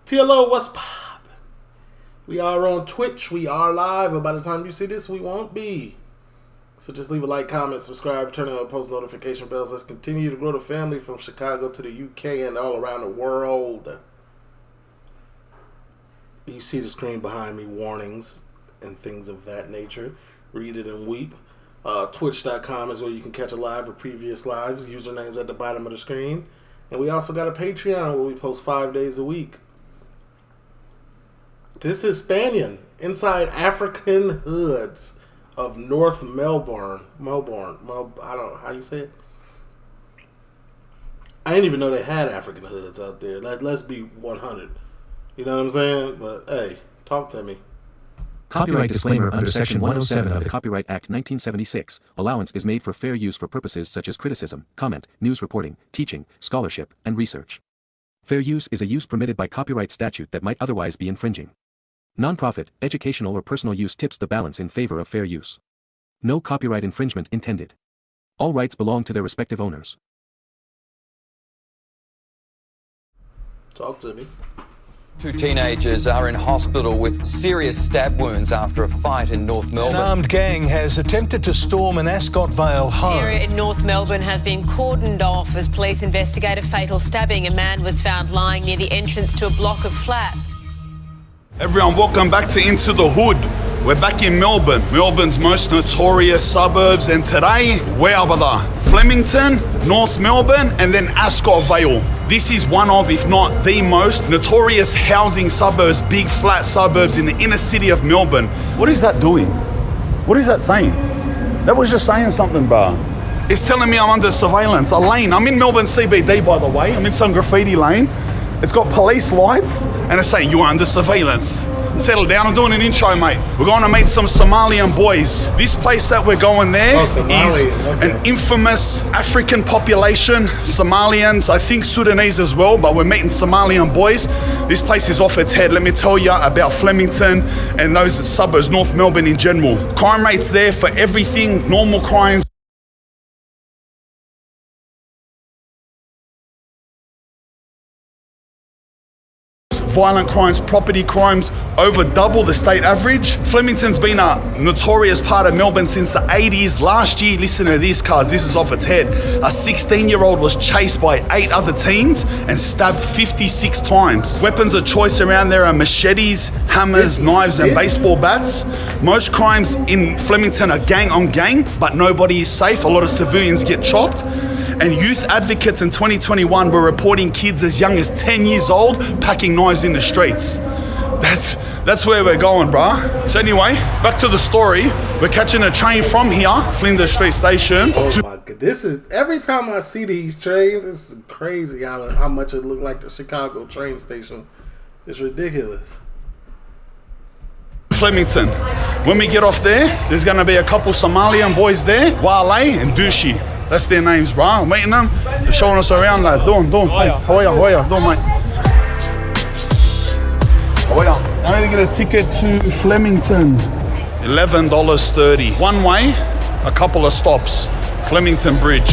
TLO, what's pop? We are on Twitch. We are live. And by the time you see this, we won't be. So just leave a like, comment, subscribe, turn on post notification bells. Let's continue to grow the family from Chicago to the UK and all around the world. You see the screen behind me, warnings and things of that nature. Read it and weep. Twitch.com is where you can catch a live or previous lives. Usernames at the bottom of the screen. And we also got a Patreon where we post 5 days a week. This is Spanian inside African hoods of North Melbourne. I don't know how you say it. I didn't even know they had African hoods out there. Let's be 100. You know what I'm saying? But hey, talk to me. Copyright disclaimer under Section 107 of the Copyright Act 1976. Allowance is made for fair use for purposes such as criticism, comment, news reporting, teaching, scholarship, and research. Fair use is a use permitted by copyright statute that might otherwise be infringing. Non-profit, educational or personal use tips the balance in favor of fair use. No copyright infringement intended. All rights belong to their respective owners. Talk to me. Two teenagers are in hospital with serious stab wounds after a fight in North Melbourne. An armed gang has attempted to storm an Ascot Vale home. The area in North Melbourne has been cordoned off as police investigate a fatal stabbing. A man was found lying near the entrance to a block of flats. Everyone, welcome back to Into the Hood. We're back in Melbourne, Melbourne's most notorious suburbs, and today, where brother? Flemington, North Melbourne, and then Ascot Vale. This is one of, if not the most notorious housing suburbs, big flat suburbs in the inner city of Melbourne. What is that doing? What is that saying? That was just saying something, bro. It's telling me I'm under surveillance. A lane. I'm in Melbourne CBD, by the way. I'm in some graffiti lane. It's got police lights, and it's saying you are under surveillance. Settle down, I'm doing an intro, mate. We're going to meet some Somalian boys. This place that we're going there is an infamous African population, Somalians, I think Sudanese as well, but we're meeting Somalian boys. This place is off its head. Let me tell you about Flemington and those suburbs, North Melbourne in general. Crime rates there for everything, normal crimes. Violent crimes, property crimes, over double the state average. Flemington's been a notorious part of Melbourne since the 80s. Last year, listen to this, cuz this is off its head. A 16-year-old was chased by 8 other teens and stabbed 56 times. Weapons of choice around there are machetes, hammers, knives, and baseball bats. Most crimes in Flemington are gang on gang, but nobody is safe. A lot of civilians get chopped. And youth advocates in 2021 were reporting kids as young as 10 years old packing knives in the streets. That's where we're going, bruh. So anyway, back to the story. We're catching a train from here, Flinders Street Station. Oh my god, this is, every time I see these trains, it's crazy how much it look like the Chicago train station. It's ridiculous. Flemington. When we get off there, there's gonna be a couple Somalian boys there, Wale and Dushi. That's their names, bro. I'm meeting them. They're showing us around, like, doing. Hey, how are you? Doing, mate. How are you? I need to get a ticket to Flemington. $11.30. One way, a couple of stops. Flemington Bridge.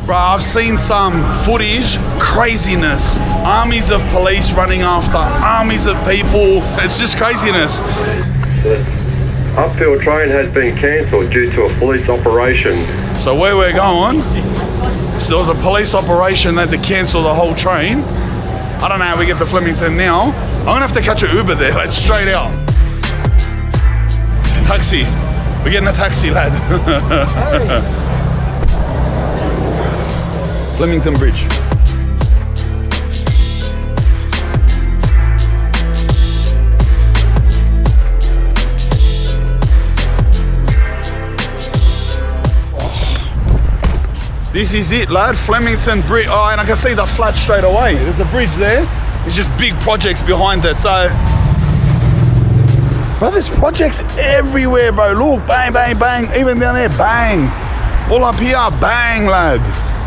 Bro, I've seen some footage, craziness. Armies of police running after armies of people. It's just craziness. Upfield train has been cancelled due to a police operation. So where we're going, so there was a police operation. They had to cancel the whole train. I don't know how we get to Flemington now. I'm gonna have to catch an Uber there, like straight out. Taxi. We're getting a taxi, lad. Flemington Bridge. This is it, lad. Flemington Bridge. Oh, and I can see the flat straight away. There's a bridge there. There's just big projects behind it. So, bro, there's projects everywhere, bro. Look, bang, bang, bang. Even down there, bang. All up here, bang, lad.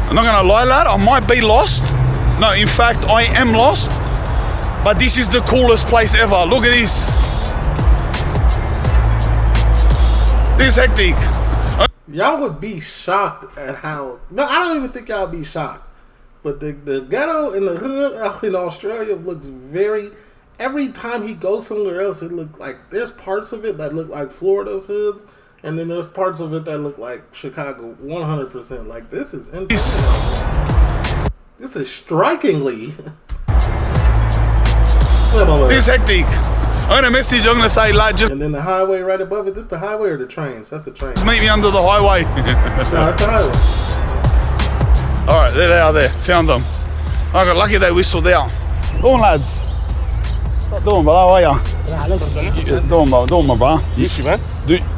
I'm not gonna lie, lad. I might be lost. No, in fact, I am lost. But this is the coolest place ever. Look at this. This is hectic. Y'all would be shocked at how. No, I don't even think y'all would be shocked. But the ghetto in the hood out in Australia looks very. Every time he goes somewhere else, it looks like there's parts of it that look like Florida's hoods, and then there's parts of it that look like Chicago. 100%. Like this is insane. This is strikingly similar. It's hectic. I'm gonna message. I'm gonna say, lad, just. And then the highway right above it. This the highway or the trains? That's the train. Just meet me under the highway. No, that's the highway. All right, there they are. There, found them. I got lucky they whistled out. Go on, lads. What doing, brother? How are you? Doing, my bro. Yes, man.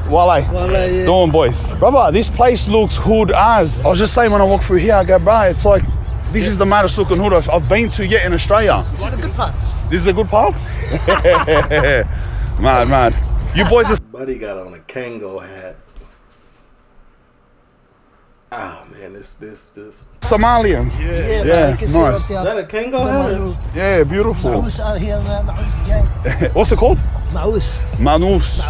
Wale. Yeah. Doing, boys. Brother, this place looks hood as. I was just saying when I walk through here, I go, bro, it's like this is the maddest looking hood I've been to yet in Australia. This is the good parts. This is the good parts. Mad. You boys are. Buddy got on a Kango hat. Oh man, this. Somalians. Yeah, nice. Is that a Kango hat? Yeah, beautiful. Maus out here, man. What's it called? Maus. Manus.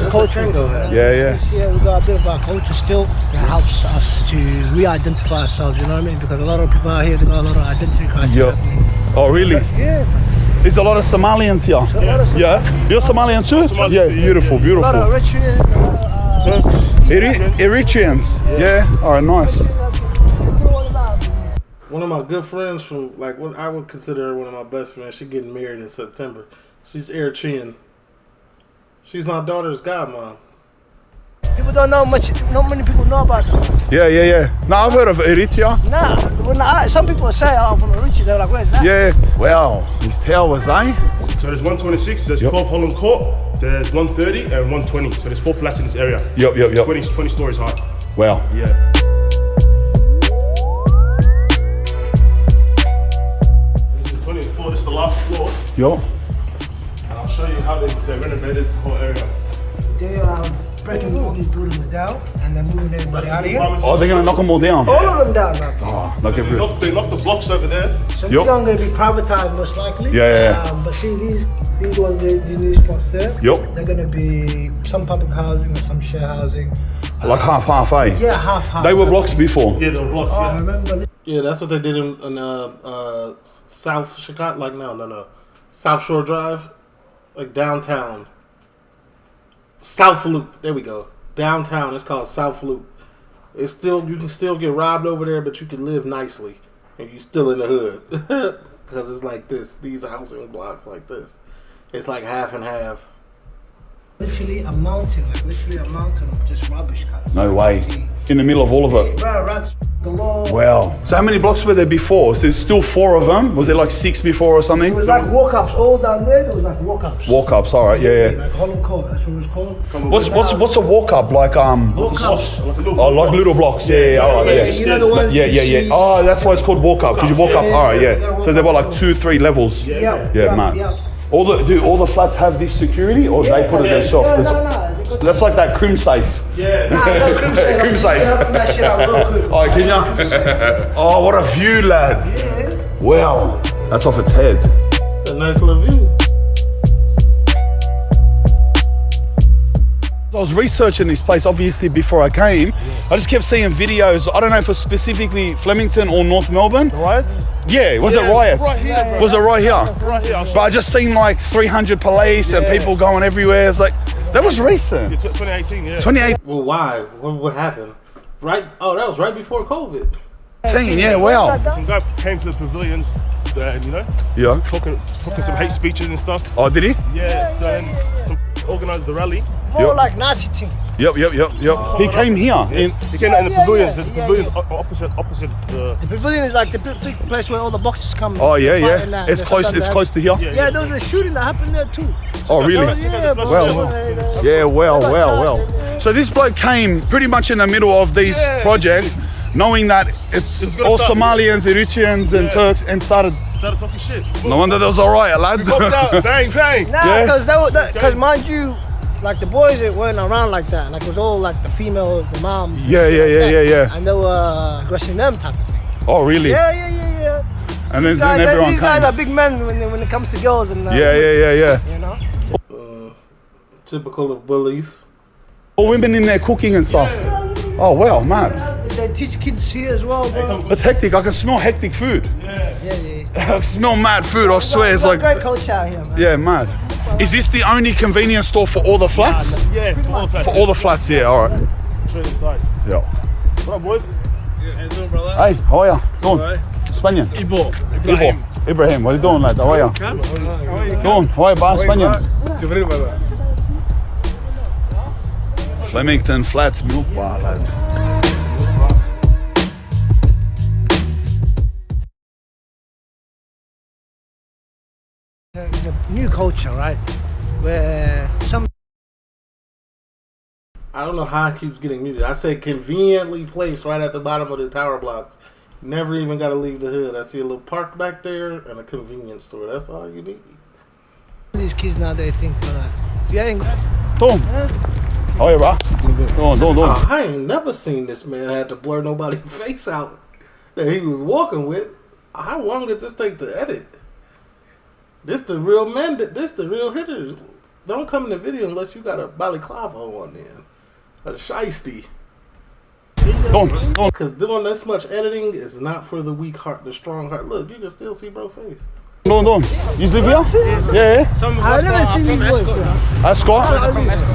Culture. Kango hat. Yeah. Yeah, we got a bit of our culture still. It helps us to re-identify ourselves, you know what I mean? Because a lot of people out here, they got a lot of identity crisis. Yeah. Oh, really? Yeah. There's a lot of Somalians here. Yeah. You're Somalian too? Yeah, beautiful. A lot of Eritreans. Yeah. All right, nice. One of my good friends from, like, what I would consider her one of my best friends. She getting married in September. She's Eritrean. She's my daughter's godmom. People don't know much. Not many people know about them. Yeah. No, I've heard of Eritrea. Nah, some people say, I'm from Eritrea. They're like, where's that? Yeah. Well, his tail was, eh? So there's 126, there's 12 Holland Court, there's 130 and 120. So there's 4 flats in this area. Yep. 20 stories high. Wow. Yeah. This is 24, this is the last floor. Yo. And I'll show you how they renovated the whole area. They are breaking all these buildings down and they're moving everybody out of here. Oh, they're gonna knock them all down. All of them down, man. Oh, knock every. They knocked the blocks over there. So these are going to be privatized most likely. Yeah. But see, these ones, these new spots there. Yep. They're going to be some public housing or some share housing. Like half, eh? Yeah, half. They were blocks before. Yeah, they were blocks. I remember. Yeah, that's what they did in South Chicago. Like no, South Shore Drive, like downtown. South Loop. There we go. Downtown. It's called South Loop. It's still, you can still get robbed over there, but you can live nicely, and you still in the hood because it's like this. These housing blocks like this. It's like half and half. Literally a mountain of just rubbish, guys. No way. In the middle of all of it. Rats galore. Wow. So how many blocks were there before? So there's still 4 of them? Was there like 6 before or something? It was like walk-ups all down there. There was like walk-ups. Walk-ups, all right, yeah. Like Holland Court, that's what it was called. What's a walk-up? Like Walk-ups. like little blocks, yeah, all right, yeah. You know the ones you see. Oh, that's why it's called walk-up, because you walk up, all right, yeah. So there were like 2-3 levels. Yeah, man. Yeah. Do all the flats have this security, or they put it themselves? No. That's like that crim safe. Yeah. No, crim safe. Crim safe. That shit out real quick. Oh, can you? Oh, what a view, lad. Yeah. Wow. That's off its head. A nice little view. I was researching this place obviously before I came. I just kept seeing videos. I don't know if it was specifically Flemington or North Melbourne. Riots? Yeah, was it riots? Right here, bro. Was it right here? Right here. But I just seen like 300 police and people going everywhere. It's like, that was recent. 2018, yeah. 2018, Well, why? What happened? Right? Oh, that was right before COVID. yeah, wow. Some guy came to the pavilions, and Yeah. talking some hate speeches and stuff. Oh, did he? Yeah, so then some organised the rally. More like Nazi team. Yep. He came here. He came in the pavilion. The yeah. pavilion opposite the. The pavilion is like the big place where all the boxers come. Oh, yeah. It's It's close to here. Yeah, there was a shooting that happened there too. Oh, really? Yeah, bro. Well. So this bloke came pretty much in the middle of these projects, knowing that it's all Somalians, Eritreans and Turks, and started talking shit. No wonder there was a riot, lad. Bang. Nah, because mind you, like the boys that weren't around like that. Like it was all like the female, the mom. Yeah. And they were aggressing them type of thing. Oh, really? Yeah. And then everyone these guys are big men when it comes to girls and. Yeah. You know. Typical of bullies. All women in there cooking and stuff. Oh, wow, man. They teach kids here as well, bro. It's hectic. I can smell hectic food. Yeah. I smell mad food, I swear. It's like... great culture out here, man. Yeah, mad. Is this the only convenience store for all the flats? Yeah, for all the flats. For all the flats, yeah, alright. Straight inside. Yeah. What up, boys? How you doing, brother? Hey, how are you? Doing? Alright. Spaniard? Ibrahim, what are you doing, lad? How are you? Doing? How are you, boss? Spaniard? Flemington Flats Milk Bar, lad. There's a new culture, right? Where some... I don't know how it keeps getting muted. I said conveniently placed right at the bottom of the tower blocks. Never even got to leave the hood. I see a little park back there and a convenience store. That's all you need. These kids now, they think, if you ain't... Doing? How are you, bro? Doing. I ain't never seen this man had to blur nobody's face out that he was walking with. How long did this take to edit? This the real men. This the real hitters. Don't come in the video unless you got a balaclava on there. A shiesty. Don't. Because doing this much editing is not for the weak heart, the strong heart. Look, you can still see bro face. Don't. You live here? Yeah. Some of us are from Ascot. Ascot?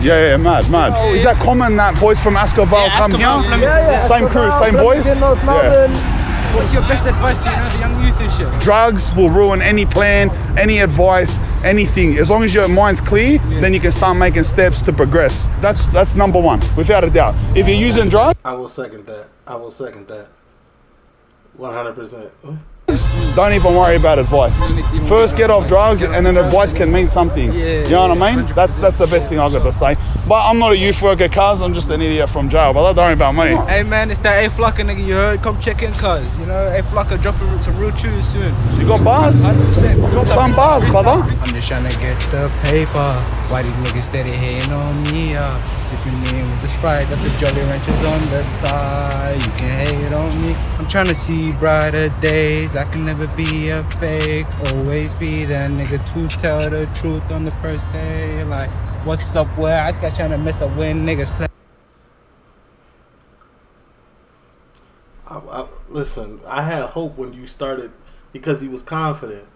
Yeah, mad. Oh, is that common that boys from Ascot Vale come here? Yeah. Same crew, same boys? Yeah. What's your best advice to the young youth and shit? Drugs will ruin any plan, any advice, anything. As long as your mind's clear, then you can start making steps to progress. That's number one, without a doubt. If you're using drugs, I will second that. 100%. don't even worry about advice. First get off drugs and then advice can mean something. You know what I mean? That's the best thing I've got to say. But I'm not a youth worker, cuz. I'm just an idiot from jail. But don't worry about me. Hey man, it's that A-Flocka nigga you heard. Come check in, cuz. You know, A-Flocka dropping some real tunes soon. You got bars? 100%. Drop some bars, brother. I'm just trying to get the paper. Why these niggas steady hating on me? Sipping in with the Sprite, got the Jolly Ranchers on the side. You can hate on me. I'm trying to see brighter days. I can never be a fake. Always be that nigga to tell the truth on the first day. Like, what's up, where? I just got trying to mess up when niggas play. Listen, I had hope when you started because he was confident.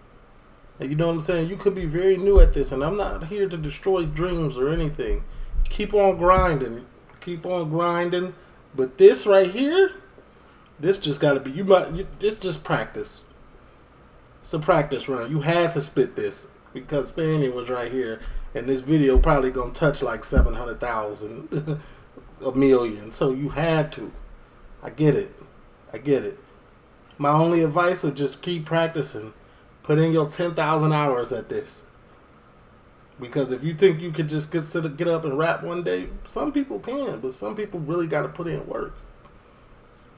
And you know what I'm saying? You could be very new at this, and I'm not here to destroy dreams or anything. Keep on grinding. But this right here, this just got to be, this just practice. It's a practice run. You had to spit this because Spaniard was right here, and this video probably going to touch like 700,000, a million. So you had to. I get it. My only advice is just keep practicing. Put in your 10,000 hours at this. Because if you think you could just get up and rap one day, some people can, but some people really got to put in work.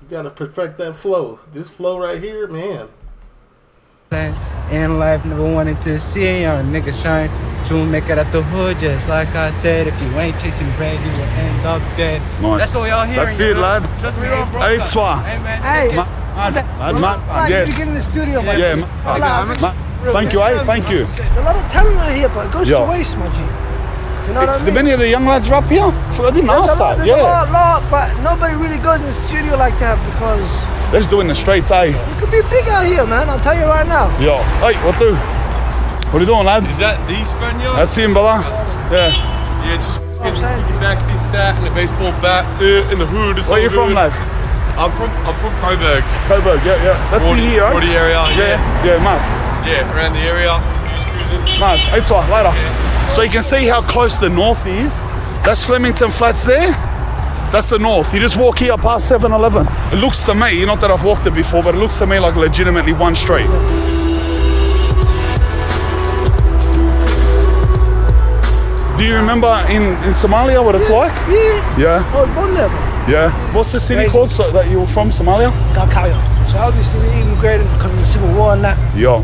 You got to perfect that flow. This flow right here, man. In life, never wanted to see a young nigga shine. To make it out the hood, just like I said. If you ain't chasing bread, you will end up dead. Nice. That's all y'all hearing. That's it, lad. Trust me, Hey, Swa. Hey, man. Hey, yes. you get in the studio, man. Yeah, thank you, Thank you. There's a lot of talent out here, but it goes to waste, my G. You know what I mean? Do many of the young lads rap here? I didn't ask that. There's a lot, but nobody really goes in the studio like that because... They're just doing the straight, eh? You could be big out here, man. I'll tell you right now. Yo, hey, what are you doing, lad? Is that the Spaniard? That's him, brother. Yeah. Yeah, just back this, that, and a baseball bat in the hood. Where are you from, lad? I'm from Coburg. Coburg, yeah. That's the here, right? Forty area, Yeah, man. Yeah, around the area. Nice. Hey, later. So you can see how close the north is. That's Flemington Flats there. That's the north. You just walk here past 7-Eleven. It looks to me, not that I've walked it before, but it looks to me like legitimately one street. Do you remember in Somalia what it's like? Yeah. I was born there, bro. Yeah. What's the city called that you were from, Somalia? Galkayo. So obviously we immigrated because of the civil war and that. Yeah.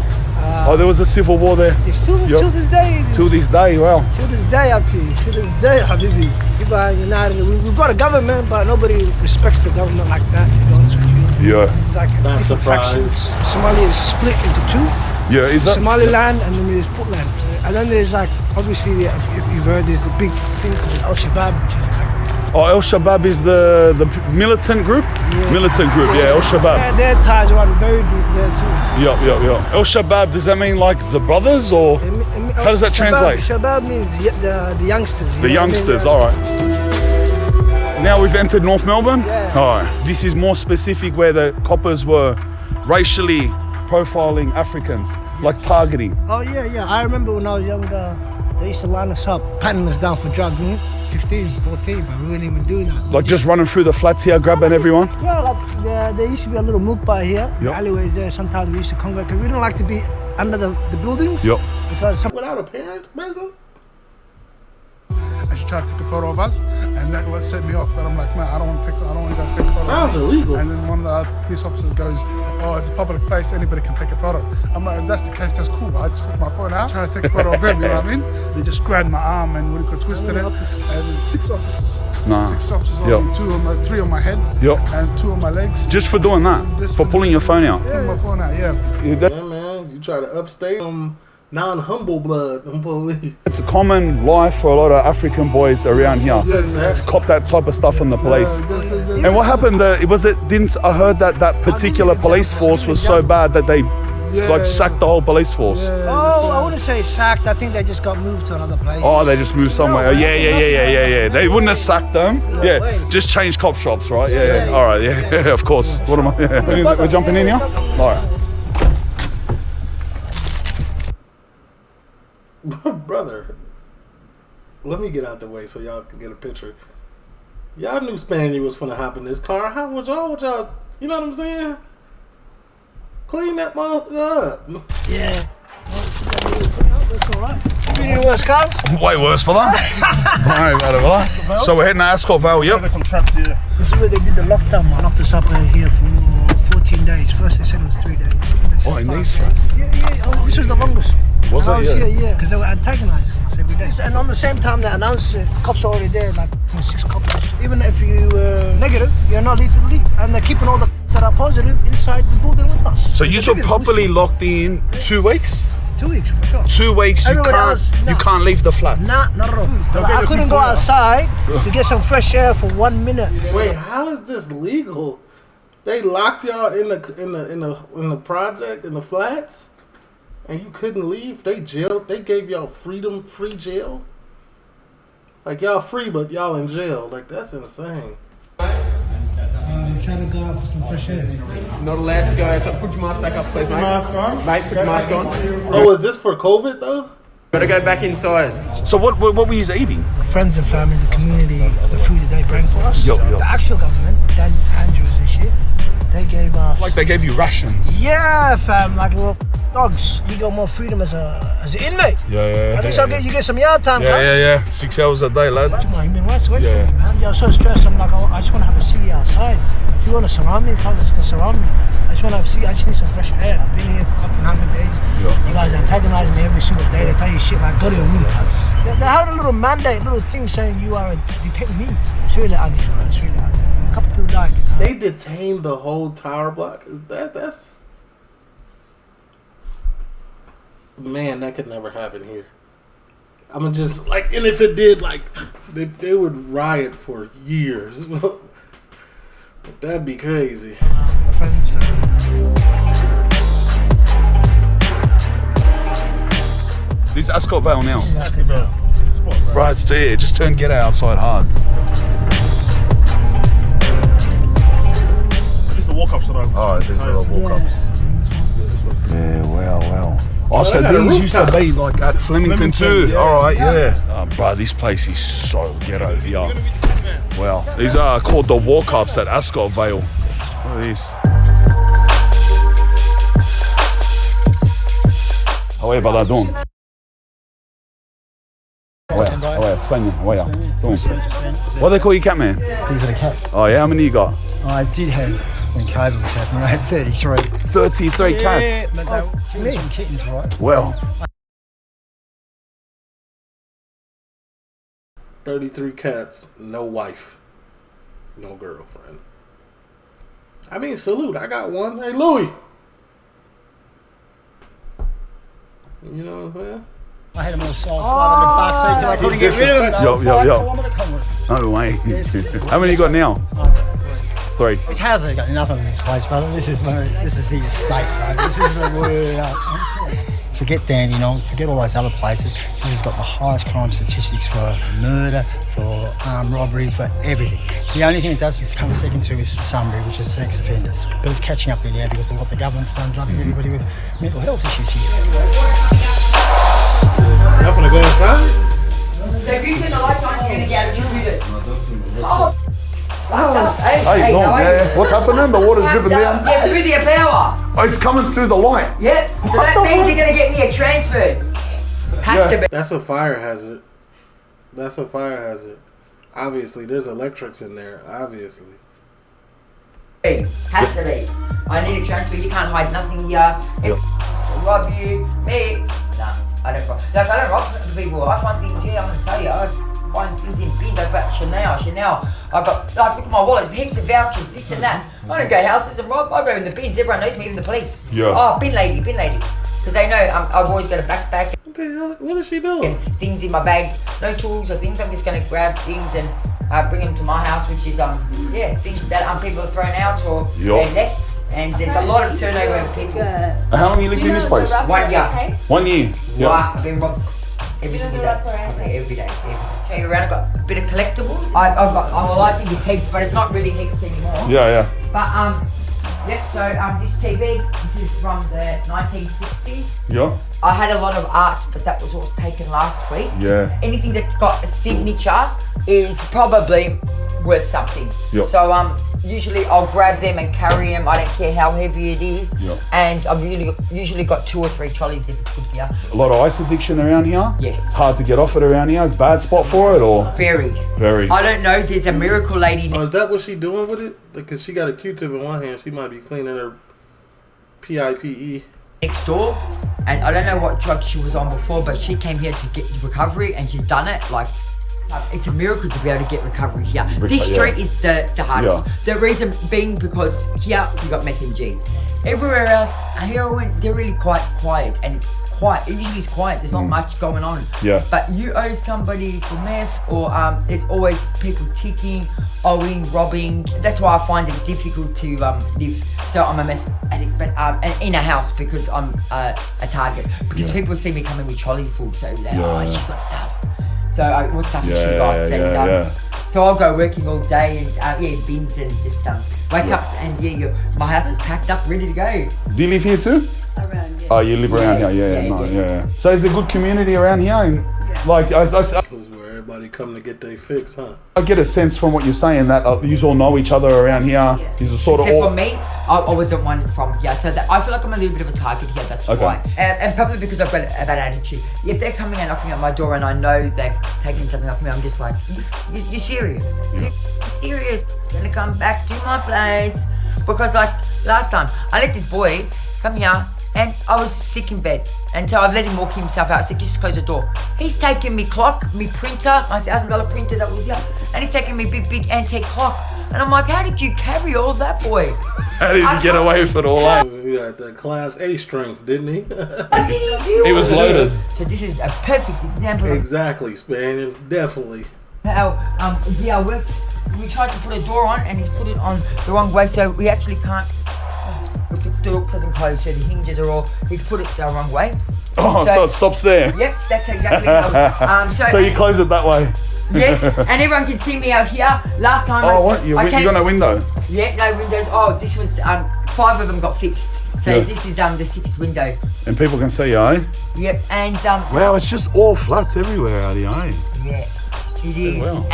There was a civil war there. Till this day. Till this day, wow. Till this day, Abti. Till this day, Habibi. People are united. We've got a government, but nobody respects the government like that, to be honest with you. Yeah. It's like Not surprised. Somalia is split into two. Yeah, is that? Somaliland and then there's Puntland. And then there's like, obviously, if you've heard, there's a big thing called Al-Shabaab, which is like Oh, El Shabab is the militant group? Yeah. Militant group, yeah, El Shabab. Yeah, their ties run very deep there too. Yeah. El Shabab, does that mean like the brothers or how does that translate? Shabab means the youngsters. The youngsters, alright. Now we've entered North Melbourne? Yeah. Alright. This is more specific where the coppers were racially profiling Africans, like targeting. Oh yeah. I remember when I was younger, they used to line us up, patting us down for drugs, 15, 14, but we weren't even doing that. Like just running through the flats here, grabbing everyone? Yeah, like there used to be a little milk bar here. Yep. Alleyways there, sometimes we used to congregate because we don't like to be under the buildings. Yep. Because Without a parent present? And she tried to take a photo of us, and that what set me off. And I'm like, man, I don't want you guys to take a photo. Sounds illegal. And then one of the police officers goes, oh, it's a public place, anybody can take a photo. I'm like, if that's the case, that's cool. I just took my phone out, trying to take a photo of him, you know what I mean? They just grabbed my arm and we got twisted it, and 6 officers. Nah. 6 officers on me, 3 on my head, and 2 on my legs. Just for doing that? Just for pulling your phone out? Pulling my phone out, yeah. Yeah, man, you try to upstate non-humble blood on police. It's a common life for a lot of African boys around here. To cop that type of stuff from the police. And what happened? I heard that particular police force was so bad that they like sacked the whole police force. Oh, I wouldn't say sacked. I think they just got moved to another place. Oh, they just moved somewhere. Yeah. They wouldn't have sacked them. Yeah, just change cop shops, right? Yeah. All right. Yeah, of course. What am I? We're jumping in here. All right. Brother, let me get out the way so y'all can get a picture. Y'all knew Spaniard was finna hop in this car. How would y'all, you know what I'm saying? Clean that motherfucker up. Yeah. That's all right. You need worse cars? Way worse for that. Right about it. So we're heading to Ascot Vale, yep. Got some traps here. This is where they did the lockdown, man. Locked us up here for 14 days. First they said it was 3 days. Oh, in these flats? Yeah. Oh, this was the longest. Was it? Yeah. Because they were antagonizing us every day. And on the same time they announced it, cops are already there, like 6 cops. Even if you were negative, you're not allowed to leave. And they're keeping all the that are positive inside the building with us. So you were properly locked in 2 weeks? 2 weeks for sure. 2 weeks you can't leave the flats? Nah, not at all. I couldn't go outside to get some fresh air for 1 minute. Wait, how is this legal? They locked y'all in the project, in the flats, and you couldn't leave? They jailed, they gave y'all freedom, free jail? Like y'all free but y'all in jail. Like that's insane. I'm trying to go out for some fresh air. Not allowed to go outside. Put your mask back up, please, mate. Mask on. Mate, put your mask on. Oh, is this for COVID though? Gotta go back inside. So what were you eating? Friends and family, the community, the food that they bring for us. Yo. The actual government, Dan Andrews and shit, they gave us... Like they gave you rations? Yeah, fam, like we were dogs. You got more freedom as an inmate. Yeah. At least you get some yard time, Yeah. 6 hours a day, lad. That's my human rights away from me, man. Yeah, I was so stressed, I'm like, I just want to have a city outside. If you want to surround me, come just surround me. I just want to have a city, I just need some fresh air. I've been here for fucking how many days? Yeah. You guys antagonize me every single day. They tell you shit like, go to your room, cuz. They had a little mandate, little thing saying you are a detainee. It's really ugly, bro. It's really ugly. A couple people died. You know? They detained the whole tower block. That's... Man, that could never happen here. I'm just like, and if it did, like, they would riot for years. That'd be crazy. This is Ascot Vale now. Ascot Vale. Right, it's there. Just turn get outside hard. This is the walk-ups that I... Alright, these are the walk-ups. Yeah, wow. Oh, so they got a these used to rooftop. be like at Flemington too. Yeah. Alright, yeah. Bro, this place is so ghetto here. Wow. These are called the walk-ups at Ascot Vale. Look at this. Away, Baladon. Away, Spain. Away. What do they call you, cat man? Who's the cat? Oh yeah, how many you got? I did have, when COVID was happening, I had 33. 33 cats? But they were some kittens, right? Well. 33 cats, no wife, no girlfriend. I mean, salute. I got one. Hey, Louis. You know what I'm saying? I had them all sold flat on the back seat and I couldn't get rid of them. Yo. No way. How many you got now? 3. This house ain't got nothing in this place, brother. This is the estate, bro. This is the word. Forget Dandenong, forget all those other places. This has got the highest crime statistics for murder, for armed robbery, for everything. The only thing it does is come second to is Sunbury, which is sex offenders. But it's catching up there now because of what the government's done, drugging everybody with mental health issues here. Y'all finna go inside? So if you turn the lights on, you're going to get electrocuted. Oh. Hey, no, yeah. What's happening? The water's dripping down? Yeah, through the power. Oh, it's coming through the light. Yep. So that means you're going to get me a transfer. Yes. Has to be. That's a fire hazard. That's a fire hazard. Obviously, there's electrics in there. Obviously. Has to be. I need a transfer. You can't hide nothing here. If rob you, me. No, I don't rob. Like, I don't rob people. I find things here. I'm going to tell you. I find things in bins. I've got Chanel. I've got, like, look at my wallet, heaps of vouchers, this and that. I don't go houses and rob. I go in the bins. Everyone knows me, even the police. Yeah. Oh, bin lady. Because they know I've always got a backpack. What the hell? What is she doing? Things in my bag. No tools or things. I'm just going to grab things and bring them to my house, which is, things that people have thrown out or they left. And there's a lot of turnover of people. How long you lived in this place? 1 year. 1 year? Yeah. I've been robbed every single day. Every day. Show you around. I've got a bit of collectibles. I think it's heaps, but it's not really heaps anymore. Yeah. But, so this TV, this is from the 1960s. Yeah. I had a lot of art, but that was all taken last week. Yeah. Anything that's got a signature is probably worth something. Yep. So usually I'll grab them and carry them. I don't care how heavy it is. Yep. And I've usually got 2 or 3 trolleys if it's good gear. A lot of ice addiction around here? Yes. It's hard to get off it around here. It's a bad spot for it, or? Very. I don't know. There's a miracle lady. Oh, is that what she doing with it? Because she got a Q-tip in one hand. She might be cleaning her PIPE. Next door, and I don't know what drug she was on before, but she came here to get recovery, and she's done it. Like, it's a miracle to be able to get recovery here. This street is the hardest. Yeah. The reason being because here you got meth and G. Everywhere else, heroin, they're really quite quiet, and it's quiet. It usually is quiet. There's not much going on. Yeah. But you owe somebody for meth, or there's always people ticking, owing, robbing. That's why I find it difficult to live. So I'm a meth addict, but in a house because I'm a target. Because people see me coming with trolley full, so they're like, she's got stuff. So what stuff has she got? So I'll go working all day and bins and just wake up and my house is packed up, ready to go. Do you live here too? Around, Oh, you live around here? Yeah. So is there a good community around here? And like, This is where everybody come to get their fix, huh? I get a sense from what you're saying that you all know each other around here. Is sort of Except all. for me, I wasn't one from here, so that I feel like I'm a little bit of a target here. That's why, and probably because I've got a bad attitude. If they're coming and knocking at my door and I know they've taken something off me, I'm just like, you're serious? You're serious? Gonna come back to my place? Because like last time, I let this boy come here. And I was sick in bed. And so I've let him walk himself out. I said, just close the door. He's taken me clock, me printer, my $1,000 printer that was here. And he's taken me big antique clock. And I'm like, how did you carry all that, boy? How did he get away with it all? He got the class A strength, didn't he? What did he do? He was loaded. So this is a perfect example of Exactly, Spaniard. Definitely. how I worked. We tried to put a door on and he's put it on the wrong way, so we actually can't. Look, the door doesn't close, so the hinges are all. He's put it the wrong way. Oh, so it stops there. Yep, that's exactly how. So you close it that way. Yes, and everyone can see me out here. Last time. You got no window? Yeah, no windows. Oh, this was 5 of them got fixed. So this is the 6th window. And people can see you, eh? Yep, and wow, it's just all flats everywhere out here, eh? Yeah. It is, well.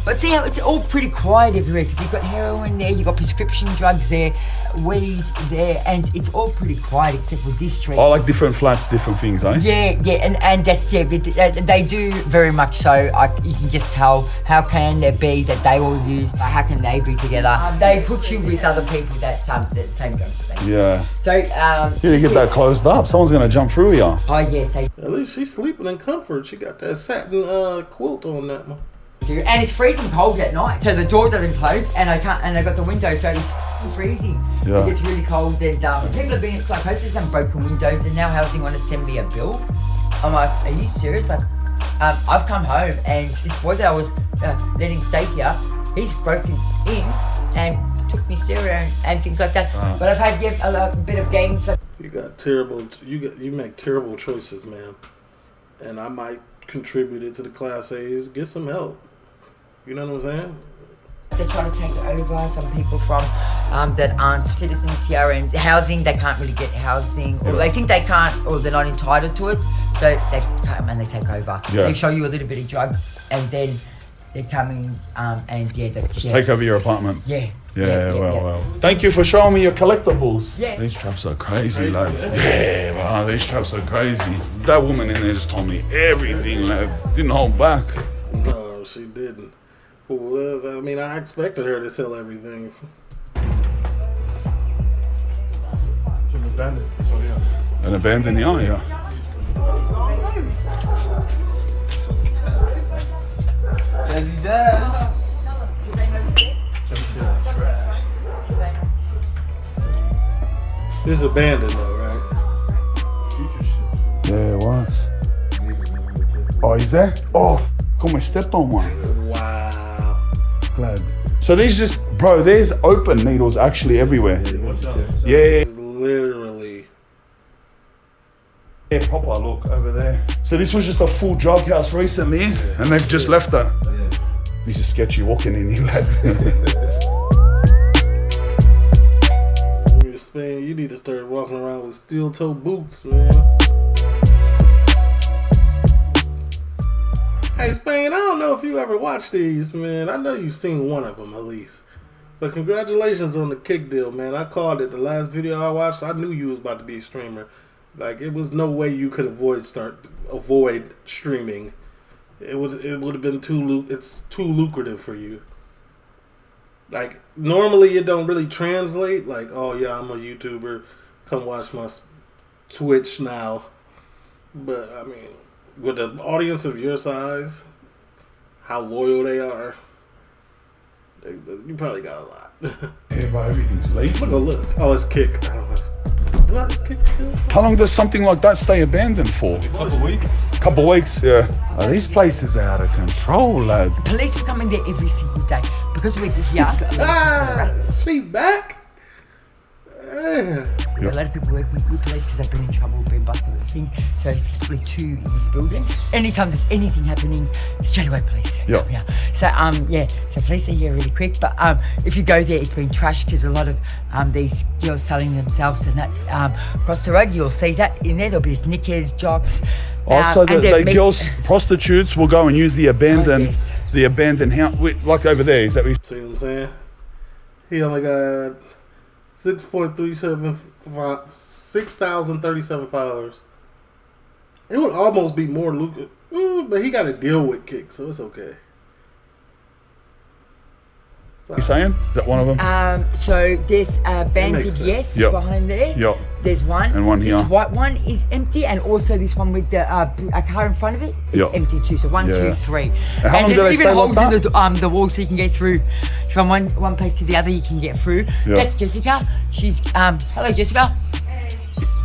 but see how it's all pretty quiet everywhere because you've got heroin there, you've got prescription drugs there, weed there, and it's all pretty quiet except for this street. Oh, like different flats, different things, eh? Yeah, and that's they do very much so. You can just tell how can there be that they all use, how can they be together? They put you with other people that the same drug. Yeah. So you get that closed up. Someone's gonna jump through here. Oh yes. At least she's sleeping in comfort. She got that satin quilt on that one. And it's freezing cold at night, so the door doesn't close, and I got the window, so it's freezing. Yeah. It gets really cold, and people are being psychosis and broken windows, and now housing want to send me a bill. I'm like, are you serious? Like, I've come home and this boy that I was letting stay here, he's broken in and took me stereo and things like that. But I've had a bit of gangs. You got terrible. You make terrible choices, man. And I might contribute it to the Class A's. Get some help. You know what I'm saying? They're trying to take over some people from that aren't citizens here, and housing, they can't really get housing, or they think they can't, or they're not entitled to it, so they come and they take over. They show you a little bit of drugs, and then they're coming and they take over your apartment. Well. Thank you for showing me your collectibles. Yeah. These traps are crazy, lad. Yeah, wow, these traps are crazy. That woman in there just told me everything, lad. Didn't hold back. No, she didn't. Well, I mean, I expected her to sell everything. It's an abandoned. So yeah. An abandoned yeah. Jazzy Jazz. This is abandoned though, right? Yeah, what? Oh, is that? Oh, come I stepped on one. Wow. Glad. So these just, bro, there's open needles actually everywhere. Yeah. Literally. Yeah, proper, look, over there. So this was just a full drug house recently, and they've just left it. This is sketchy walking in here, lad. Spain, you need to start walking around with steel-toe boots, man. Hey, Spain, I don't know if you ever watched these, man. I know you've seen one of them at least. But congratulations on the kick deal, man. I called it the last video I watched. I knew you was about to be a streamer. Like, it was no way you could avoid streaming. It would have been it's too lucrative for you. Like, normally it don't really translate. Like, oh yeah, I'm a YouTuber. Come watch my Twitch now. But, I mean, with an audience of your size, how loyal they are, you probably got a lot. Yeah, but everything's late. Look. Oh, it's kick. I don't know. Do I have kick still? How long does something like that stay abandoned for? A couple of weeks. Couple of weeks, yeah. Oh, these places are out of control, lad. Police will come in there every single day because we're here. She back? A lot of people work with police because they've been in trouble, been busted with things. So it's probably 2 in this building. Anytime there's anything happening, straight away police. Yeah. So police are here really quick. But if you go there, it's been trashed because a lot of these girls selling themselves and that across the road, you'll see that in there. There'll be Snickers, jocks. Also, the girls, prostitutes will go and use the abandoned, house, like over there. Is that what you see what I'm saying? He only got 6,037 followers. It would almost be more lucrative, but he got to deal with kick, so it's okay. You saying? Is that one of them? So there's Banded Yes behind there. Yep. There's one. And one here. This white one is empty, and also this one with the a car in front of it. It's empty too. So 1, 2, 3. And there's even holes in the wall so you can get through from one place to the other. You can get through. Yep. That's Jessica. She's hello Jessica.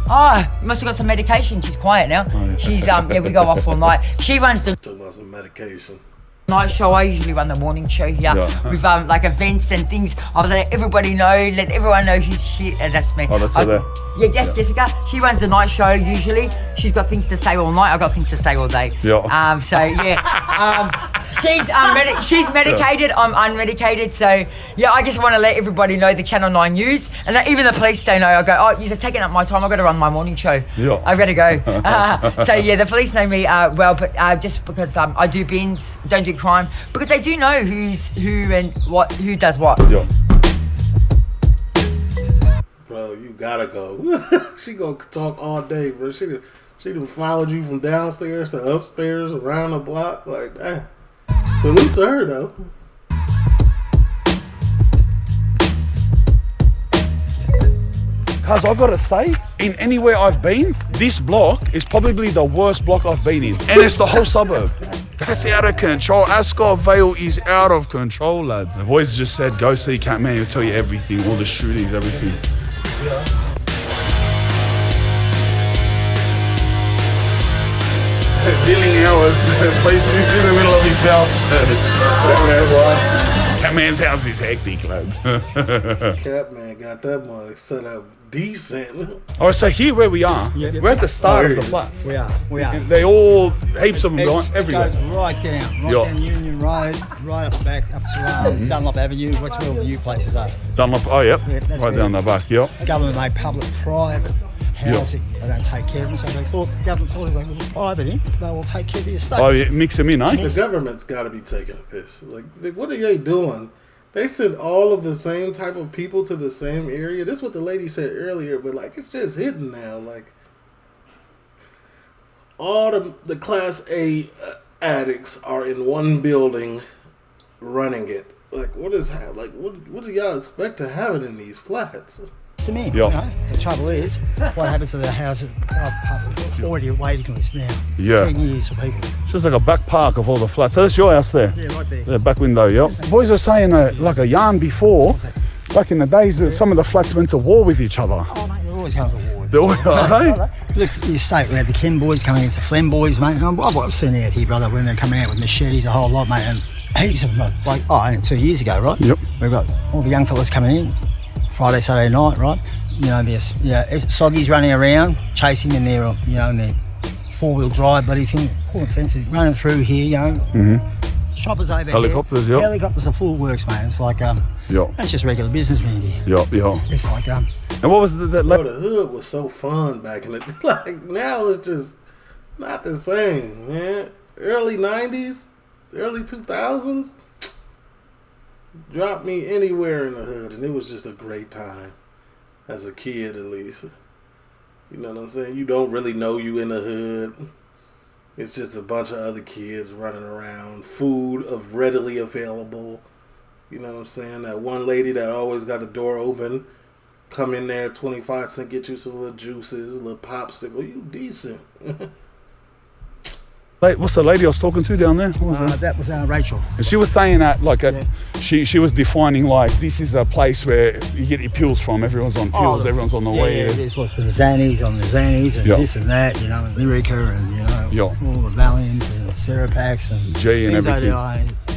Oh, you must have got some medication. She's quiet now. Oh, yeah. She's we go off all night. She runs the. Talking about some medication. Night show. I usually run the morning show here with like events and things. I'll let everybody know, let everyone know who's shit, and that's me. Oh, that's her there. Yeah, that's Jessica. She runs the night show usually. She's got things to say all night. I've got things to say all day. Yeah. She's medicated. I'm unmedicated. So yeah, I just want to let everybody know the Channel 9 news, and even the police don't know. I go, oh, you're taking up my time. I've got to run my morning show. Yeah. I've got to go. So yeah, the police know me well, but just because I do bins, don't do crime, because they do know who's who and who does what. Yeah. Bro, you gotta go. She gonna talk all day, bro. She done followed you from downstairs to upstairs, around the block. Like, damn. Salute to her, though. Cuz I gotta say, in anywhere I've been, this block is probably the worst block I've been in. And it's the whole suburb. That's out of control. Ascot Vale is out of control, lad. The boys just said, go see Catman, he'll tell you everything, all the shootings, everything. dealing hours. Place this in the middle of his house. Catman's house is hectic, lad. Catman got that mug set up decent. All right, so here where we are, we're at the start of the flats. We are. They all, heaps of them going everywhere. It goes right down Union Road, right up the back, up to Dunlop Avenue. What's where all the new places are? Dunlop, oh yep, right down the back, yep. Government made public-private housing. They don't take care of them, so they thought the government thought if they could put private in, they will take care of the estates. Oh, yeah, mix them in, eh? The government's got to be taking a piss. Like, what are they doing? They send all of the same type of people to the same area. This is what the lady said earlier, but like it's just hidden now. Like all the Class A addicts are in one building, running it. Like what do y'all expect to happen in these flats? To me, you know, the trouble is, what happens to the houses already a waiting list now? Yeah. 10 years for people. It's just like a back park of all the flats. So that's your house there? Yeah, right there. The back window, yep. Boys were saying like a yarn before, back in the days that some of the flats went to war with each other. Oh mate, they're always going to war. They're always, are they? Look at the estate, we had the Ken boys coming against the Flem boys, mate. And I've seen out here, brother, when they're coming out with machetes, a whole lot, mate. And heaps of them, like, 2 years ago, right? Yep. We've got all the young fellas coming in, Friday, Saturday night, right? You know, there's soggies running around, chasing in their, in their four-wheel drive bloody thing, pulling fences, running through here, Shoppers over Helicopters, here. yep. Helicopters are full works, mate. It's like, that's just regular business around here. Yep. It's like, And what was the the hood was so fun back in the day. Like now it's just not the same, man. Early 90s, early 2000s, drop me anywhere in the hood and it was just a great time. As a kid, at least. You know what I'm saying? You don't really know you in the hood. It's just a bunch of other kids running around. Food readily available. You know what I'm saying? That one lady that always got the door open. Come in there, 25 cents, get you some little juices, a little popsicle. You decent. What's the lady I was talking to down there? What was that was Rachel. And she was saying that, she was defining, this is a place where you get your pills from. Everyone's on pills, everyone's on the way. Yeah, there's like the Xannies on the Xannies and this and that, and Lyrica and, all the Valiums and Serapaks and G and everything.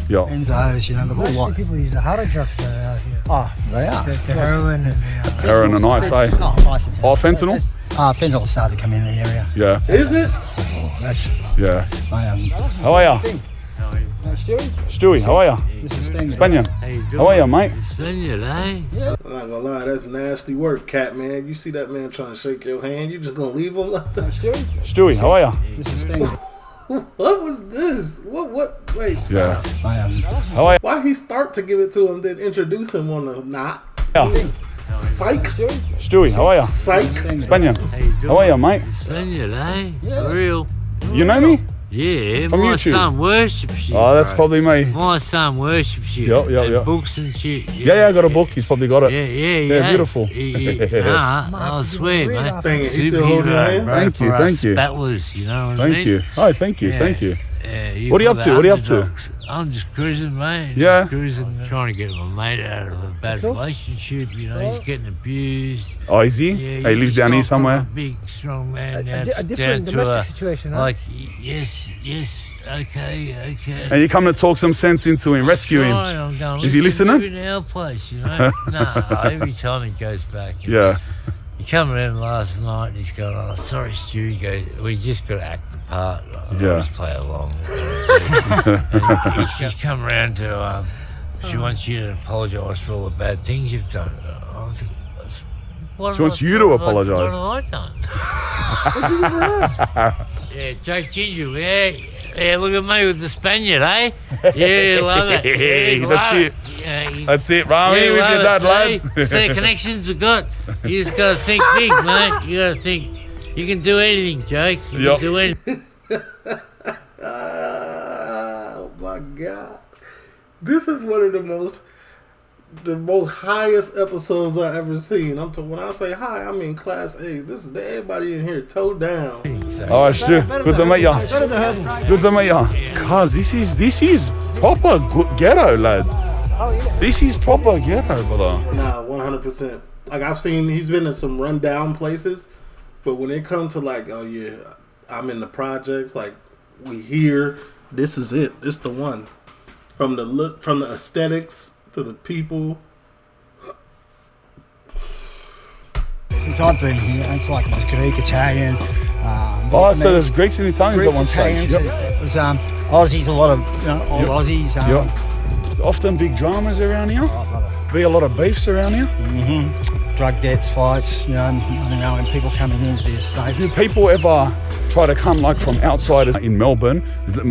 Benzos, the whole lot. People use the harder drugs out here. Oh, they are. The heroin and heroin and ice, eh? Oh, fentanyl? Fentanyl started to come in the area. Yeah. Is it? That's... Yeah. How are ya? Stewie, how are ya? This is Spaniard. Spaniard. How are ya, mate? Spaniard, eh? I'm not gonna lie, that's nasty work, cat man. You see that man trying to shake your hand, you just gonna leave him like that? Stewie, how are ya? This is Spaniard. What was this? What? Wait, stop. How are ya? Why he start to give it to him, then introduce him on the knot? Psych. Stewie, how are ya? Psych. Spaniard. How are ya, mate? Spaniard, eh? For real. You know me? Yeah, From my YouTube? son worships you. Oh, that's bro. probably me. My son worships you. Yep. Books and shit. Yeah, I got a book. He's probably got it. Yeah, beautiful. I swear, mate. He's still holding your hand? Thank you. Battlers, you know what I mean? Thank you. Oh, thank you. What are you up to? Underdogs. I'm just cruising, mate. Yeah. Just cruising, trying to get my mate out of a bad relationship. He's getting abused. Oh, is he? Yeah, He lives down here somewhere? A big, strong man. A different domestic situation, huh? Yes, okay. And you come to talk some sense into him, rescue him. I'm going, Is he listening? Move in our place, Nah, every time he goes back. Yeah. He come around last night and he's going, oh, sorry, Stu. He goes, we just got to act the part. I always play along. And she's come around to, she wants you to apologise for all the bad things you've done. I was like, She wants you to apologise. What have I done? Yeah, Jake Ginger, yeah, look at me with the Spaniard, eh? Yeah, love it. Yeah, That's love it. Yeah, That's it, Rami, with your dad, lad. See the connections we've got. You just got to think big, mate. You got to think. You can do anything, Jake. You can do anything. Oh my God! This is one of the most highest episodes I've ever seen. When I say high, I mean Class A's. This is everybody in here toe down. Oh, Stu, good to meet ya. Good to meet ya. Cuz this is proper ghetto, lad. Oh yeah. This is proper ghetto, brother. Nah, 100%. Like he's been in some rundown places, but when it comes to I'm in the projects, like We here. This is it. This the one. From the look, from the aesthetics to the people. Since I've been here, it's like it was Greek, Italian. So there's Greeks and Italians Greeks, at one stage. Italians, it was Aussies, a lot of old Aussies. Often big dramas around here. Be a lot of beefs around here. Drug debts, fights, and people coming into the estates. Do people ever try to come like from outside in Melbourne?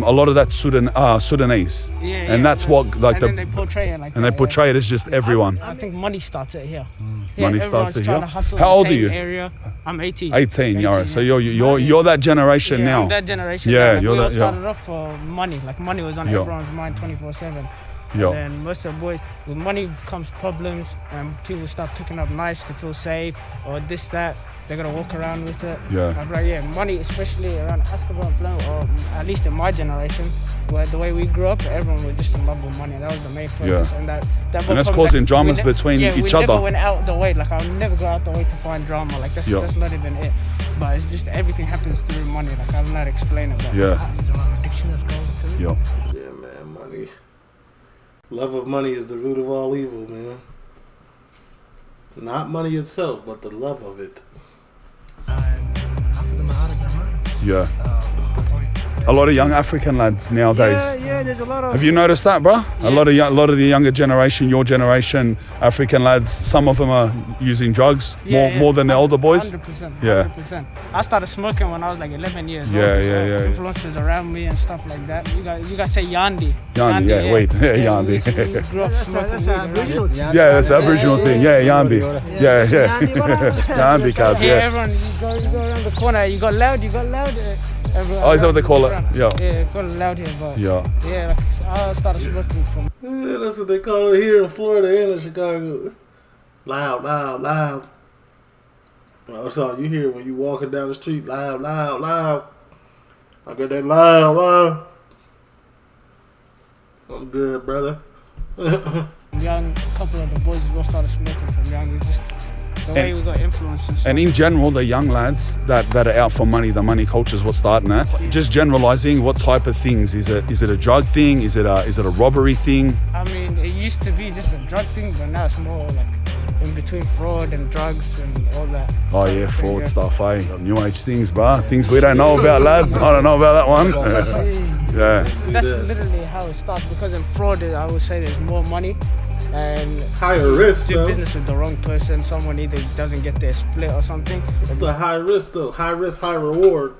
A lot of that's Sudanese. And that's what like and then they portray it like and they portray it as just everyone. I think money starts it here. Money starts it here. How old are you? Area. I'm 18. 18, yeah. So you're that generation now. I'm that generation. Yeah, now. you're we all that. started off for money. Like money was on everyone's mind 24/7. And then most of the boys, with money comes problems, and people start picking up knives to feel safe or this, that. They're gonna walk around with it. I'm like, money, especially around Ascot Vale and Flemington, or at least in my generation, where the way we grew up, everyone was just in love with money. That was the main focus, and that's causing dramas between each we other. never went out the way. Like I'll never go out the way to find drama. Like that's not even it. But it's just everything happens through money. Like I'll not explain it. But addiction is going through. Yeah, man, money. Love of money is the root of all evil, man. Not money itself, but the love of it. A lot of young African lads nowadays. Yeah, there's a lot of. Have you noticed that, bro? A lot of the younger generation, your generation, African lads. Some of them are using drugs more than the older boys. 100%. Yeah. 100%. I started smoking when I was like 11 years old. Yeah. Influences around me and stuff like that. You guys say Yandi. Yandi. We grew up smoking. That's an Aboriginal thing. Yeah, that's an Aboriginal thing. Yeah, Yandi. Yeah. Yandi cars. Yeah, everyone. You go around the corner. You got loud. Is that what they call it? Yeah, call it loud here, but like I started smoking from. Yeah, that's what they call it here in Florida and in Chicago. Loud. That's all you hear when you walking down the street. Loud. I got that loud. I'm good, brother. Young, a couple of the boys all started smoking from young. We just the way we got influences. And in general, the young lads that are out for money, the money culture is what's starting that. Just generalizing, what type of things? Is it a drug thing? Is it a robbery thing? I mean, it used to be just a drug thing, but now it's more like in between fraud and drugs and all that. Oh yeah, fraud stuff, eh? New age things, bruh. Things we don't know about, lad. I don't know about that one. That's literally how it starts, because in fraud, I would say there's more money. And higher risk, do business with the wrong person. Someone either doesn't get their split or something. The high risk though, high risk, high reward.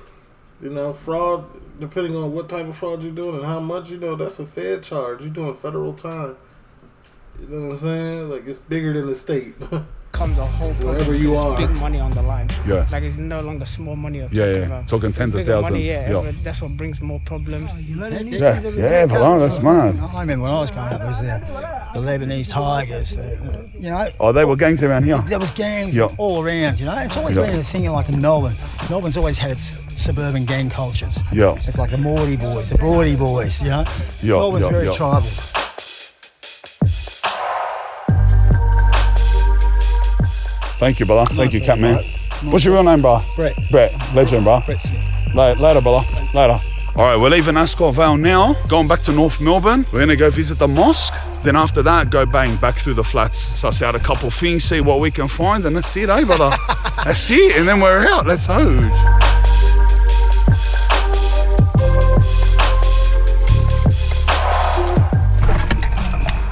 Fraud, depending on what type of fraud you're doing and how much, that's a Fed charge. You're doing federal time. You know what I'm saying? Like it's bigger than the state. Comes a whole wherever you are. Big money on the line. Yeah. Like it's no longer small money. Talking tens of thousands. Money, that's what brings more problems. But that's mad. I remember when I was growing up, it was the Lebanese Tigers. Oh, they were gangs around here. There was gangs all around. It's always been a thing like in Melbourne. Melbourne's always had its suburban gang cultures. It's like the Morty boys, the Broady boys. Melbourne's very tribal. Thank you, brother. Thank you, Catman. What's your real name, bro? Brett. Legend, bro. Later, brother. Later. All right, we're leaving Ascot Vale now, going back to North Melbourne. We're gonna go visit the mosque. Then after that, go back through the flats. Suss out a couple things, see what we can find, and that's it, brother? That's it, and then we're out. Let's hoot.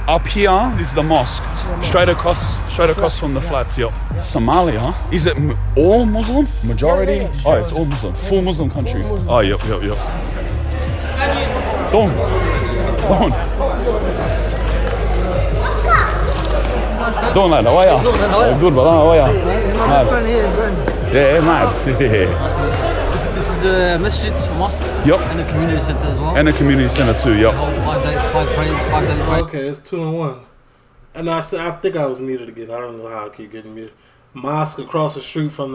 Up here is the mosque. Straight across from the flats, Somalia, is it all Muslim? Majority? Yeah. Oh, it's all Muslim. Full Muslim country. Oh, yep. Go on. Don't lad, how are you? Good, brother, how are you? My friend here, friend. Yeah, mad. This is a masjid, mosque, and a community centre as well. And a community centre too, yep. 5 prayers, 5 daily prayers. Okay, it's 2 and 1. And I think I was muted again. I don't know how I keep getting muted. Mosque across the street from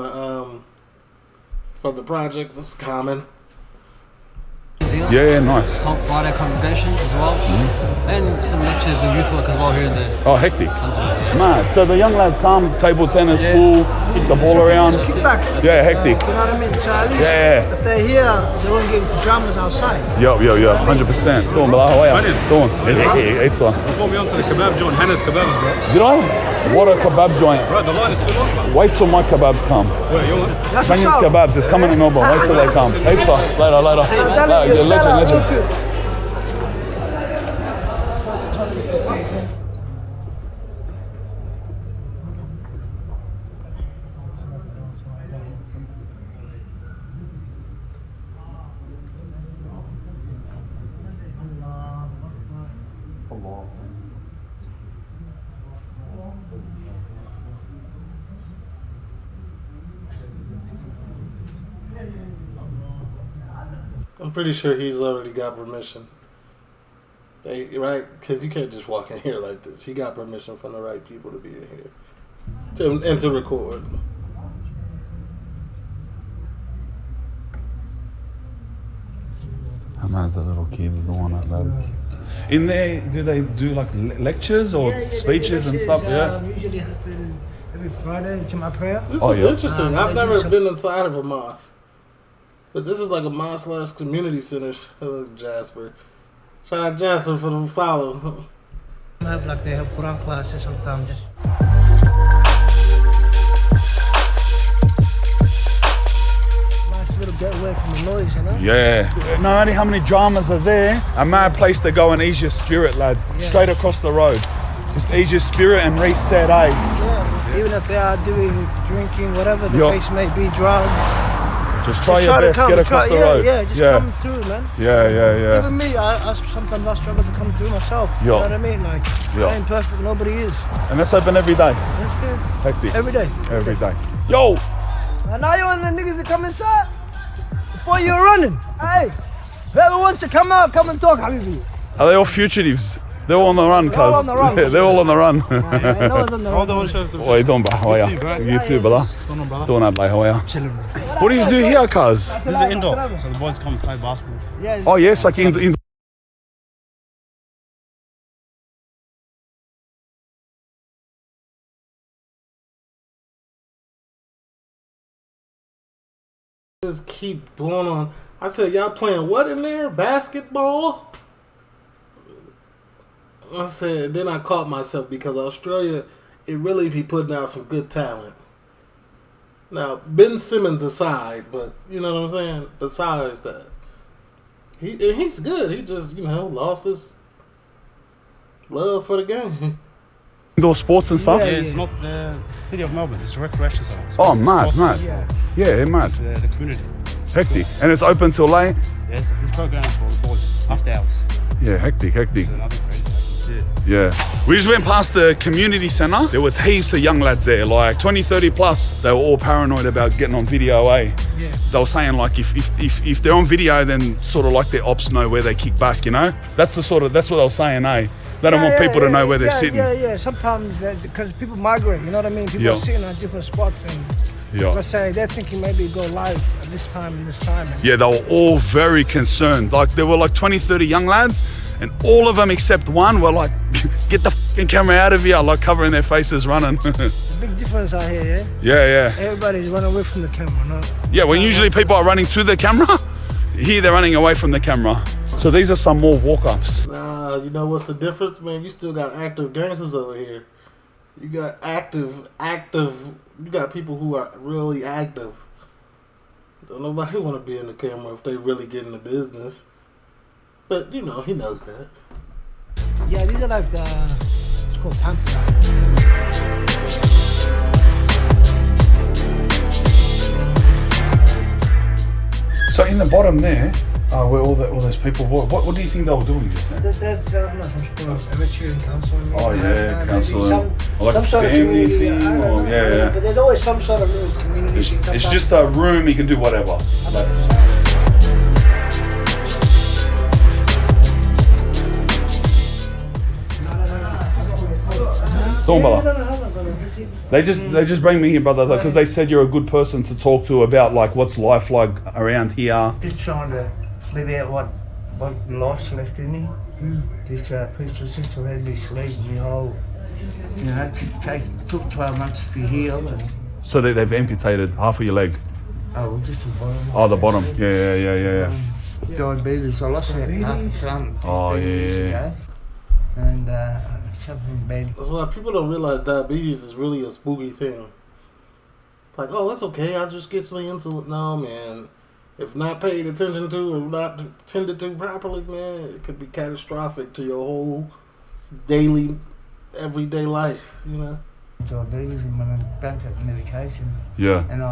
the projects. That's common. Here here. Yeah, nice. Friday congregation as well. And some lectures and youth work as well here and there. Oh, hectic. Mad. So the young lads come, table tennis, pool, kick the ball around. Kick back. Yeah, hectic. You know what I mean? So at least Yeah. if they're here, they won't get into dramas outside. Yo, 100%. Dawn, bala, how are you? Dawn. It's You brought me onto the kebab joint, Hannah's Kebabs, bro. Did I? What a kebab joint. Bro, the line is too long, bro. Wait till my kebabs come. Wait, your one? Flemington's kebabs, it's coming to Melbourne. Wait till they come. Later. Legend. I'm pretty sure he's already got permission. Right? Because you can't just walk in here like this. He got permission from the right people to be in here and to record. How man's the little kids doing it, lad? In there, do they do like lectures or speeches and stuff? Usually happen every Friday, Juma prayer. This is interesting. I've never been inside of a mosque. But this is like a mosque / community center. Jasper. Shout out Jasper for the follow. They have Quran classes sometimes. Just nice little getaway from the noise, you know? Yeah. No matter how many dramas are there, a mad place to go and ease your spirit, lad. Yeah. Straight across the road. Just ease your spirit and reset, eh? Yeah. Even if they are doing drinking, whatever the case may be, drugs. Just try your best, get across the road. Yeah, just come through, man. Yeah. Even me, sometimes I struggle to come through myself. You know what I mean? Like, I ain't perfect, nobody is. And that's open every day. That's good. Hectic. Every day. Every day. Yo! And now you want the niggas to come inside? Before you're running. Hey, whoever wants to come out, come and talk, Habibi. Are they all fugitives? They're all on the run, cuz. They're all on the run. Yeah, they're all on the run. No one's on the run. What are you doing, bro? How are you? You too, brother. Doing that, how are you? Chilling, bro. What do you do here, cuz? This is an indoor, so the boys come play basketball. Yeah. Oh, yes, like in Just keep blowing on. I said, y'all playing what in there? Basketball? I said, then I caught myself because Australia, it really be putting out some good talent. Now, Ben Simmons aside, but you know what I'm saying? Besides that, he's good. He just, lost his love for the game. Indoor sports and stuff? Yeah, it's not the city of Melbourne, it's a recreation centre. Oh, mad. Yeah, mad. The community. Hectic. And it's open till late? Yes, it's program for the boys, after hours. Yeah, hectic. So nothing crazy. Yeah. We just went past the community centre. There was heaps of young lads there, like 20, 30 plus. They were all paranoid about getting on video, eh? Yeah. They were saying like if they're on video, then sort of like their ops know where they kick back, you know? That's what they were saying, eh? They don't want people to know where they're sitting. Yeah. Sometimes, because people migrate, you know what I mean? People are sitting at different spots and let's say they're thinking maybe go live at this time and this time. Yeah, they were all very concerned. Like there were like 20, 30 young lads and all of them except one were like, get the fucking camera out of here, like covering their faces running. It's a big difference out here, Yeah. Everybody's running away from the camera, no? Yeah, when usually people are running to the camera, here they're running away from the camera. So these are some more walk-ups. Nah, you know what's the difference, man? You still got active gangsters over here. You got active, you got people who are really active. Don't nobody want to be in the camera if they really get in the business. But, he knows that. Yeah, these are like it's called Tampa. So in the bottom there, where all those people were, what do you think they were doing just then? There's some sort of Eritrean counselling. Oh yeah, counselling. Or like some sort of family community thing, or yeah. But there's always some sort of little community thing. It's just a room, you can do whatever. They just bring me here, brother, because they said you're a good person to talk to about like what's life like around here. Just trying to live out what but life left in him. This piece was just around my sleeve, my whole. You know, took 12 months to heal. And, So they've amputated half of your leg? oh, just the bottom. Oh, the bottom. Yeah. Diabetes, I lost about half a son. Oh, yeah. Ago. And something bad. That's why people don't realize diabetes is really a spooky thing. Like, oh, that's okay, I'll just get some insulin. No, man. If not paid attention to or not tended to properly, man, it could be catastrophic to your whole daily, everyday life, you know? Diabetes and when I'm back at medication. Yeah. And